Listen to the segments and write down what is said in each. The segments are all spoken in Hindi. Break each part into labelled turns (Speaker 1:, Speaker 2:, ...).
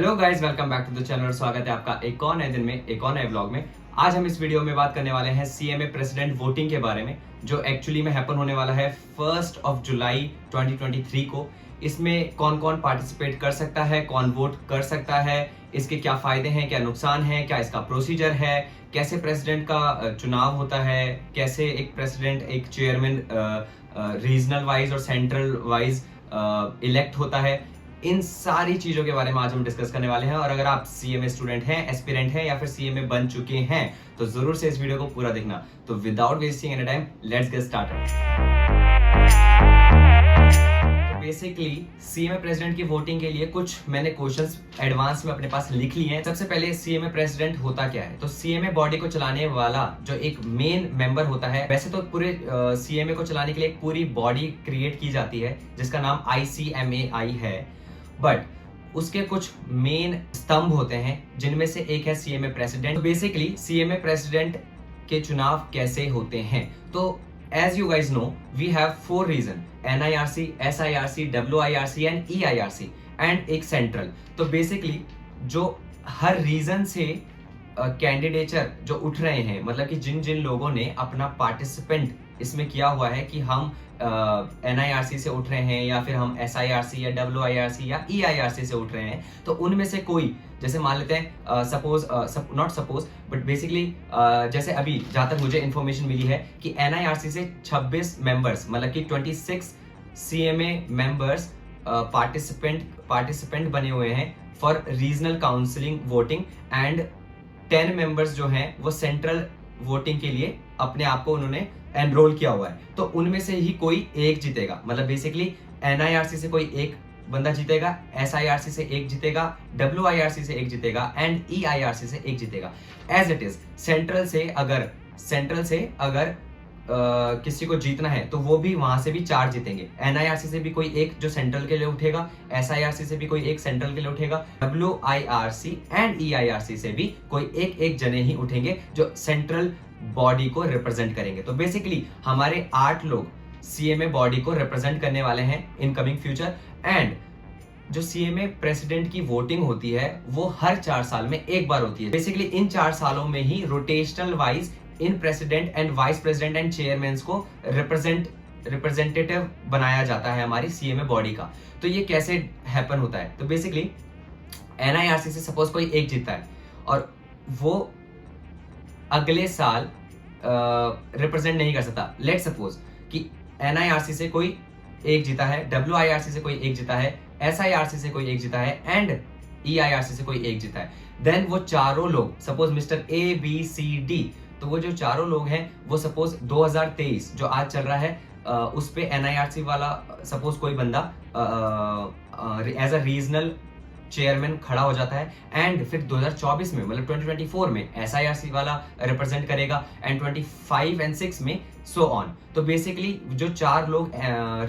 Speaker 1: Hello guys, welcome back to the channel. स्वागत है आपका एक और नए दिन में, एक और नए व्लॉग में। आज हम इस वीडियो में बात करने वाले हैं सीएमए प्रेसिडेंट वोटिंग के बारे में, जो एक्चुअली में हैपन होने वाला है 1 जुलाई 2023 को। इसमें कौन कौन पार्टिसिपेट कर सकता है, कौन वोट कर सकता है, इसके क्या फायदे हैं, क्या नुकसान है, क्या इसका प्रोसीजर है, कैसे प्रेसिडेंट का चुनाव होता है, कैसे एक प्रेसिडेंट, एक चेयरमैन रीजनल वाइज और सेंट्रल वाइज इलेक्ट होता है। इन सारी चीजों के बारे में आज हम डिस्कस करने वाले हैं। और अगर आप सीएमए स्टूडेंट हैं, एस्पिरेंट हैं या फिर सीएमए बन चुके हैं तो जरूर से इस वीडियो को पूरा देखना। तो without wasting any time, let's get started. तो बेसिकली सीएमए प्रेसिडेंट की वोटिंग के लिए कुछ मैंने क्वेश्चंस एडवांस में अपने पास लिख लिए हैं। सबसे पहले सीएमए प्रेसिडेंट होता क्या है? तो सीएमए बॉडी को चलाने वाला जो एक मेन मेंबर होता है, वैसे तो पूरे सीएमए को चलाने के लिए एक पूरी बॉडी क्रिएट की जाती है जिसका नाम ICMAI है, बट उसके कुछ मेन स्तंभ होते हैं जिनमें से एक है सीएमए प्रेसिडेंट। तो बेसिकली सीएमए प्रेसिडेंट के चुनाव कैसे होते हैं? तो as you guys know, we have 4 region: NIRC, SIRC, WIRC and EIRC एंड एक सेंट्रल। तो बेसिकली जो हर रीजन से कैंडिडेचर जो उठ रहे हैं, मतलब कि जिन जिन लोगों ने अपना पार्टिसिपेंट इसमें किया हुआ है कि हम NIRC से उठ रहे हैं या फिर हम SIRC या WIRC या EIRC से उठ रहे हैं, तो उनमें से कोई, जैसे मान लेते हैं suppose, not suppose but basically, जैसे अभी जहां तक मुझे इंफॉर्मेशन मिली है कि NIRC से 26 मेंबर्स, मतलब कि 26 CMA मेंबर्स पार्टिसिपेंट बने हुए हैं for regional counselling voting, and 10 members जो हैं वो सेंट्रल वोटिंग के लिए अपने आप को उन्होंने एनरोल किया हुआ है। तो उनमें से ही कोई एक जीतेगा, मतलब बेसिकली NIRC से कोई एक बंदा जीतेगा, SIRC से एक जीतेगा, WIRC से एक जीतेगा एंड EIRC से एक जीतेगा। एज इट इज सेंट्रल से अगर किसी को जीतना है तो वो भी वहां से भी 4 जीतेंगे। NIRC से भी कोई एक जो सेंट्रल के लिए उठेगा, SIRC से भी कोई एक सेंट्रल के लिए उठेगा, WIRC एंड EIRC से भी कोई एक जने ही उठेंगे जो सेंट्रल बॉडी को रिप्रेजेंट करेंगे। तो बेसिकली हमारे 8 लोग सीएमए बॉडी को रिप्रेजेंट करने वाले हैं इन कमिंग फ्यूचर। एंड जो सीएमए प्रेसिडेंट की वोटिंग होती है वो हर 4 साल में एक बार होती है। बेसिकली इन 4 सालों में ही रोटेशनल वाइज इन president and vice president and chairman को रिप्रेजेंटेटिव बनाया जाता है हमारी सीएमए बॉडी का। तो ये कैसे हैपन होता है? तो बेसिकली NIRC से सपोज कोई एक जीतता है और वो अगले साल रिप्रेजेंट नहीं कर सकता। लेट सपोज कि NIRC से कोई एक जीता है, WIRC से कोई एक जीता है, SIRC से कोई एक जीता है एंड EIRC से कोई एक जीता है। देन वो चारों लोग, सपोज मिस्टर ABCD, तो वो जो चारों लोग हैं वो सपोज 2023 जो आज चल रहा है उस पे NIRC वाला सपोज कोई बंदा एज अ रीजनल चेयरमैन खड़ा हो जाता है, एंड फिर 2024 में, मतलब 2024 में SIRC वाला रिप्रेजेंट करेगा एंड 25 एंड 6 में सो ऑन। तो बेसिकली जो 4 लोग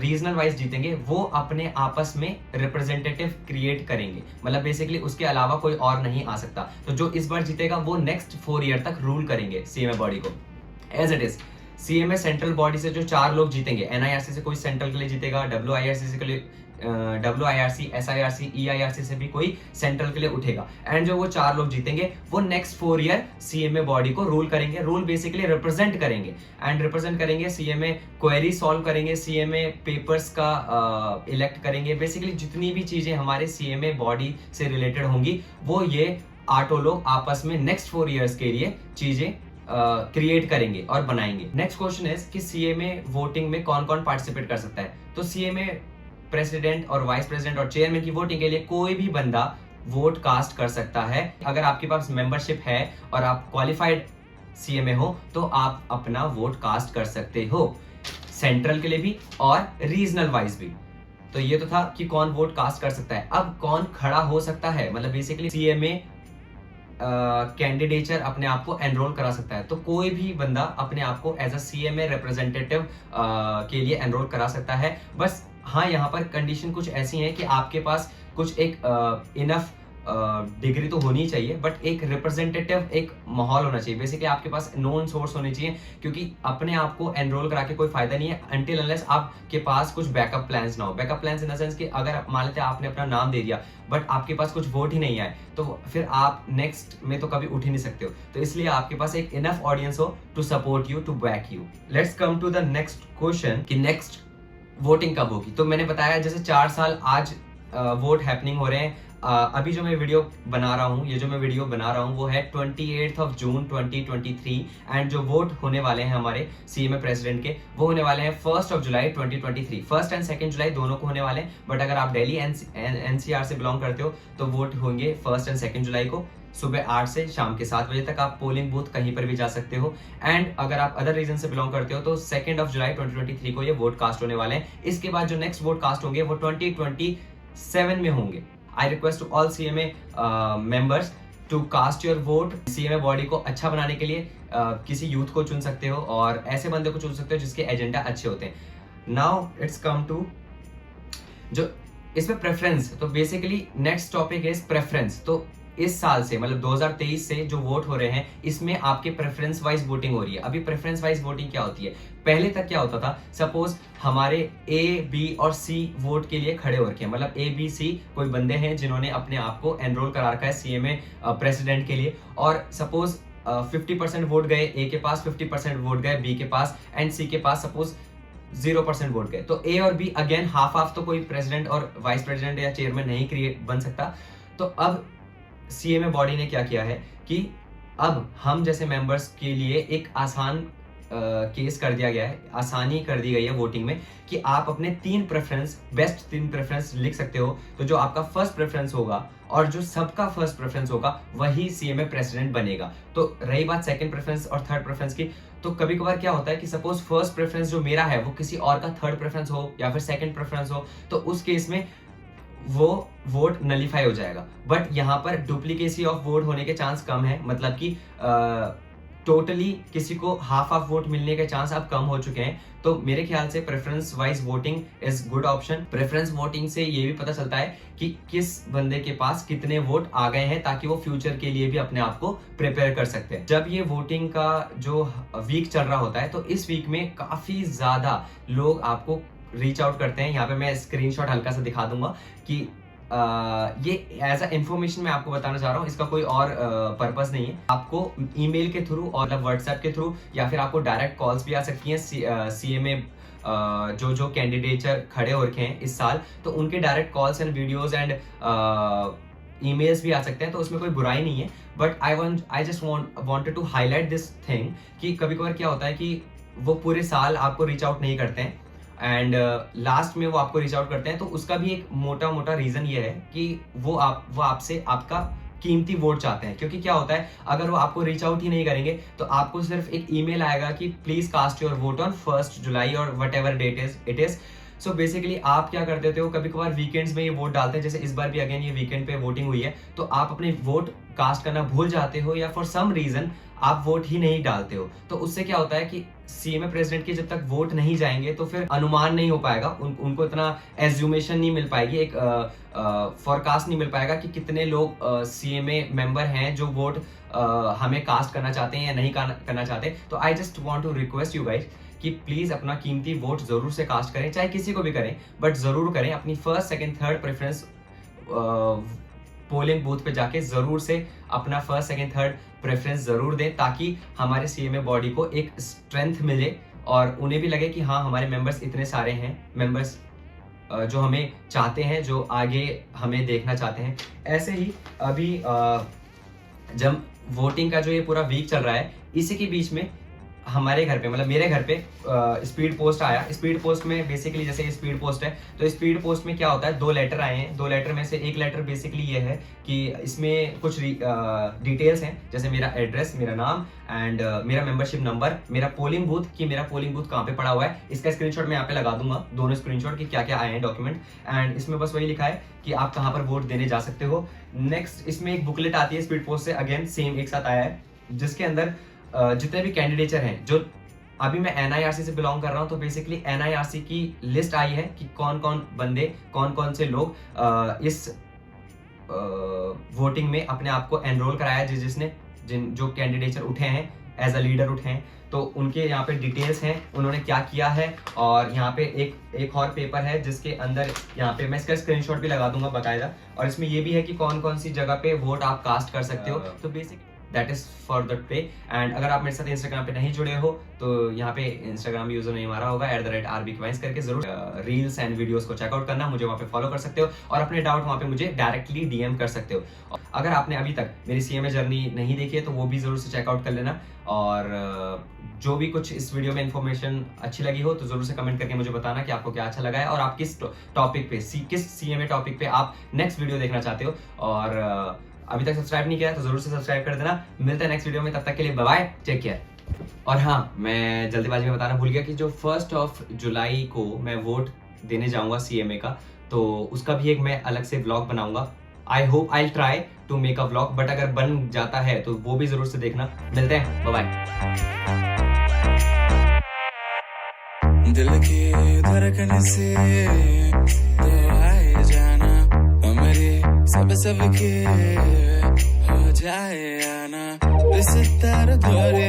Speaker 1: रीजनल वाइज जीतेंगे वो अपने आपस में रिप्रेजेंटेटिव क्रिएट करेंगे, मतलब बेसिकली उसके अलावा कोई और नहीं आ सकता। तो जो इस बार जीतेगा वो नेक्स्ट 4 ईयर तक रूल करेंगे सीएमए बॉडी को। As it is CMA central body से जो 4 लोग जीतेंगे, NIRC से कोई सेंट्रल के लिए जीतेगा, WIRC से के लिए WIRC, SIRC, EIRC से भी कोई सेंट्रल के लिए उठेगा, एंड जो वो 4 लोग जीतेंगे वो नेक्स्ट 4 ईयर सीएमए बॉडी को रूल करेंगे। रूल बेसिकली रिप्रेजेंट करेंगे, एंड रिप्रेजेंट करेंगे, सीएमए क्वेरी सॉल्व करेंगे, सीएमए पेपर्स का इलेक्ट करेंगे। बेसिकली जितनी भी चीजें हमारे सीएमए बॉडी से रिलेटेड होंगी वो ये 8 लोग आपस में नेक्स्ट 4 ईयर्स के लिए चीजें क्रिएट करेंगे और बनाएंगे। नेक्स्ट क्वेश्चन है कि सीएमए वोटिंग में कौन कौन पार्टिसिपेट कर सकता है? तो सीएमए प्रेसिडेंट और वाइस प्रेसिडेंट और चेयरमैन की वोटिंग के लिए कोई भी बंदा वोट कास्ट कर सकता है। अगर आपके पास मेंबरशिप है और आप क्वालिफाइड सीएमए हो तो आप अपना वोट कास्ट कर सकते हो, सेंट्रल के लिए भी और रीजनल वाइज भी। तो ये तो था कि कौन वोट कास्ट कर सकता है। अब कौन खड़ा हो सकता है? मतलब बेसिकली सीएमए कैंडिडेचर अपने आप को एनरोल करा सकता है। तो कोई भी बंदा अपने आप को एज अ सीएमए रिप्रेजेंटेटिव के लिए एनरोल करा सकता है। बस हाँ, यहाँ पर कंडीशन कुछ ऐसी है कि आपके पास कुछ एक इनफ डिग्री तो होनी चाहिए, बट एक रिप्रेजेंटेटिव एक माहौल होना चाहिए। बेसिकली आपके पास नोन सोर्स होने चाहिए, क्योंकि अपने आप को एनरोल करा के कोई फायदा नहीं है अनटिल अनलेस आपके पास कुछ बैकअप प्लान्स ना हो। Backup plans in the sense कि अगर मान लेते हैं आपने अपना नाम दे दिया बट आपके पास कुछ वोट ही नहीं आए, तो फिर आप नेक्स्ट में तो कभी उठ ही नहीं सकते हो। तो इसलिए आपके पास एक इनफ ऑडियंस हो to support you, to back you. Let's come to the next question कि नेक्स्ट वोटिंग कब होगी। तो मैंने बताया जैसे 4 साल आज वोट हैपनिंग हो रहे हैं। अभी जो मैं वीडियो बना रहा हूँ, ये जो मैं वीडियो बना रहा हूँ वो है 28 जून 2023, एंड जो वोट होने वाले हैं हमारे सीएमए प्रेसिडेंट के, वो होने वाले हैं 1 जुलाई 2023। 1 एंड 2 जुलाई दोनों को होने वाले हैं, बट अगर आप दिल्ली एनसीआर से बिलोंग करते हो तो वोट होंगे 1 एंड 2 जुलाई को, सुबह 8 से शाम के 7 बजे तक। आप पोलिंग बूथ कहीं पर भी जा सकते हो। एंड अगर आप अदर रीजन से बिलोंग करते हो तो 2 जुलाई 2023 को ये वोट कास्ट होने वाले हैं। इसके बाद जो नेक्स्ट वोट कास्ट होंगे वो 2027 में होंगे। I request to all CMA members to cast your vote। CMA body को अच्छा बनाने के लिए किसी यूथ को चुन सकते हो और ऐसे बंदे को चुन सकते हो जिसके एजेंडा अच्छे होते हैं। नाउ इट्स कम टू जो इसमें प्रेफरेंस। तो basically next topic is preference. तो इस साल से मतलब 2023 से जो वोट हो रहे हैं इसमें आपके प्रेफरेंस वाइज वोटिंग हो रही है। अभी प्रेफरेंस वाइज वोटिंग क्या होती है, पहले तक क्या होता था, सपोज हमारे ए बी और सी वोट के लिए खड़े हो रखे हैं, मतलब ए बी सी कोई बंदे हैं जिन्होंने अपने आप को एनरोल करा रखा है सीएमए प्रेसिडेंट के लिए, और सपोज 50% वोट गए ए के पास, 50% वोट गए बी के पास, एंड सी के पास सपोज 0% वोट गए। तो ए और बी अगेन हाफ हाफ, तो कोई प्रेसिडेंट और वाइस प्रेसिडेंट या चेयरमैन नहीं क्रिएट बन सकता। तो अब सीएमए बॉडी ने क्या किया है कि अब हम जैसे मेंबर्स के लिए एक आसान केस कर दिया गया है, आसानी कर दी गई है वोटिंग में कि आप अपने 3 प्रेफरेंस, बेस्ट 3 प्रेफरेंस लिख सकते हो। तो जो आपका फर्स्ट प्रेफरेंस होगा और जो सबका फर्स्ट प्रेफरेंस होगा वही सीएमए प्रेसिडेंट बनेगा। तो रही बात सेकंड प्रेफरेंस और थर्ड प्रेफरेंस की, तो कभी कभार क्या होता है कि सपोज फर्स्ट प्रेफरेंस जो मेरा है वो किसी और का थर्ड प्रेफरेंस हो या फिर सेकंड प्रेफरेंस हो, तो उस केस में वो वोट नलीफाई हो जाएगा। बट यहाँ पर डुप्लीकेसी ऑफ वोट होने के चांस कम है, मतलब कि टोटली किसी को हाफ हाफ वोट मिलने के चांस अब कम हो चुके हैं। तो मेरे ख्याल से preference wise voting is good option. Preference voting से ये भी पता चलता है कि किस बंदे के पास कितने वोट आ गए हैं, ताकि वो फ्यूचर के लिए भी अपने आप को प्रिपेयर कर सकते हैं। जब ये वोटिंग का जो वीक चल रहा होता है तो इस वीक में काफी ज्यादा लोग आपको रीच आउट करते हैं। यहाँ पे मैं स्क्रीनशॉट हल्का सा दिखा दूंगा कि ये एज अ इंफॉर्मेशन मैं आपको बताना चाह रहा हूँ, इसका कोई और पर्पस नहीं है। आपको ईमेल के थ्रू और व्हाट्सएप के थ्रू या फिर आपको डायरेक्ट कॉल्स भी आ सकती हैं। सीएमए जो कैंडिडेचर खड़े हो रखे हैं इस साल, तो उनके direct calls and videos and emails भी आ सकते हैं, तो उसमें कोई बुराई नहीं है। But I just wanted to highlight this thing कि कभी कभार क्या होता है कि वो पूरे साल आपको रीच आउट नहीं करते हैं एंड लास्ट में वो आपको रीच आउट करते हैं। तो उसका भी एक मोटा मोटा रीजन ये है कि वो आपसे आपका कीमती वोट चाहते हैं। क्योंकि क्या होता है, अगर वो आपको रीच आउट ही नहीं करेंगे तो आपको सिर्फ एक ईमेल आएगा कि please cast your vote on 1 July और whatever date it is. So basically आप क्या कर देते हो, कभी कभार वीकेंड्स में ये वोट डालते हैं, जैसे इस बार भी अगेन ये वीकेंड पे वोटिंग हुई है, तो आप अपने वोट कास्ट करना भूल जाते हो या फॉर सम रीजन आप वोट ही नहीं डालते हो। तो उससे क्या होता है कि सीएमए प्रेसिडेंट के जब तक वोट नहीं जाएंगे तो फिर अनुमान नहीं हो पाएगा, उनको इतना एज्यूमेशन नहीं मिल पाएगी, एक फोरकास्ट नहीं मिल पाएगा कि कितने लोग सीएमए मेंबर हैं जो वोट हमें कास्ट करना चाहते हैं या नहीं करना चाहते। तो I just want to request you guys कि प्लीज अपना कीमती वोट जरूर से कास्ट करें, चाहे किसी को भी करें, बट जरूर करें। अपनी first second third preference polling booth पे जाके जरूर से अपना फर्स्ट सेकंड थर्ड प्रेफरेंस जरूर दें, ताकि हमारे सीएमए बॉडी को एक स्ट्रेंथ मिले और उन्हें भी लगे कि हाँ हमारे मेंबर्स इतने सारे हैं, मेंबर्स जो हमें चाहते हैं, जो आगे हमें देखना चाहते हैं। ऐसे ही अभी जब वोटिंग का जो ये पूरा वीक चल रहा है, इसी के बीच में हमारे घर पे मतलब मेरे घर पे स्पीड पोस्ट आया। स्पीड पोस्ट में बेसिकली जैसे स्पीड पोस्ट है, तो स्पीड पोस्ट में क्या होता है, 2 लेटर आए हैं। 2 लेटर में से एक लेटर बेसिकली ये है कि इसमें कुछ डिटेल्स हैं, जैसे मेरा एड्रेस, मेरा नाम एंड मेरा मेंबरशिप नंबर, मेरा पोलिंग बूथ कि मेरा पोलिंग बूथ कहाँ पे पड़ा हुआ है। इसका स्क्रीनशॉट मैं यहाँ पे लगा दूंगा, दोनों स्क्रीनशॉट कि क्या क्या आए हैं डॉक्यूमेंट, एंड इसमें बस वही लिखा है कि आप कहाँ पर वोट देने जा सकते हो। नेक्स्ट इसमें एक बुकलेट आती है स्पीड पोस्ट से, अगेन सेम एक साथ आया है, जिसके अंदर जितने भी कैंडिडेचर हैं, जो अभी मैं एनआईआरसी से बिलोंग कर रहा हूं, तो बेसिकली एनआईआरसी की लिस्ट आई है कि कौन कौन बंदे, कौन कौन से लोग इस वोटिंग में अपने आप को एनरोल कराया, जिसने जो कैंडिडेचर उठे हैं एज अ लीडर उठे हैं, तो उनके यहाँ पे डिटेल्स हैं, उन्होंने क्या किया है। और यहाँ पे एक और पेपर है जिसके अंदर यहाँ पे मैं इसका स्क्रीनशॉट भी लगा दूंगा बाकायदा, और इसमें ये भी है कि कौन कौन सी जगह पे वोट आप कास्ट कर सकते हो। तो basic that is for the pay. And अगर आप मेरे साथ इंस्टाग्राम पे नहीं जुड़े हो तो यहाँ पे इंस्टाग्राम यूजर नहीं हमारा होगा @RBQuines करके, जरूर रील्स एंड वीडियोस को चेकआउट करना, मुझे वहाँ पे फॉलो कर सकते हो और अपने डाउट वहाँ पे मुझे डायरेक्टली DM कर सकते हो। अगर आपने अभी तक मेरी CMA जर्नी नहीं देखी है तो वो भी जरूर से चेकआउट कर लेना। और जो भी कुछ इस वीडियो में इन्फॉर्मेशन अच्छी लगी हो तो जरूर से कमेंट करके मुझे बताना कि आपको क्या अच्छा लगा है और आप किस टॉपिक पे किस CMA टॉपिक पे आप नेक्स्ट वीडियो देखना चाहते हो। और अभी तक सब्सक्राइब नहीं किया है तो जरूर से सब्सक्राइब कर देना। मिलते हैं नेक्स्ट वीडियो में, तब तक के लिए बाय बाय, टेक केयर। और हाँ, मैं जल्दीबाजी में बताना भूल गया कि जो 1 जुलाई को मैं वोट देने जाऊंगा CMA का, तो उसका भी एक मैं अलग से व्लॉग बनाऊंगा। I hope I try to make a vlog, but अगर बन जाता है तो वो भी जरूर से देखना। मिलते हैं, बाय बाय।
Speaker 2: दिल की धड़कन से तो आए जाना, हमारे सब के हो जाए आना, इस तार धोरे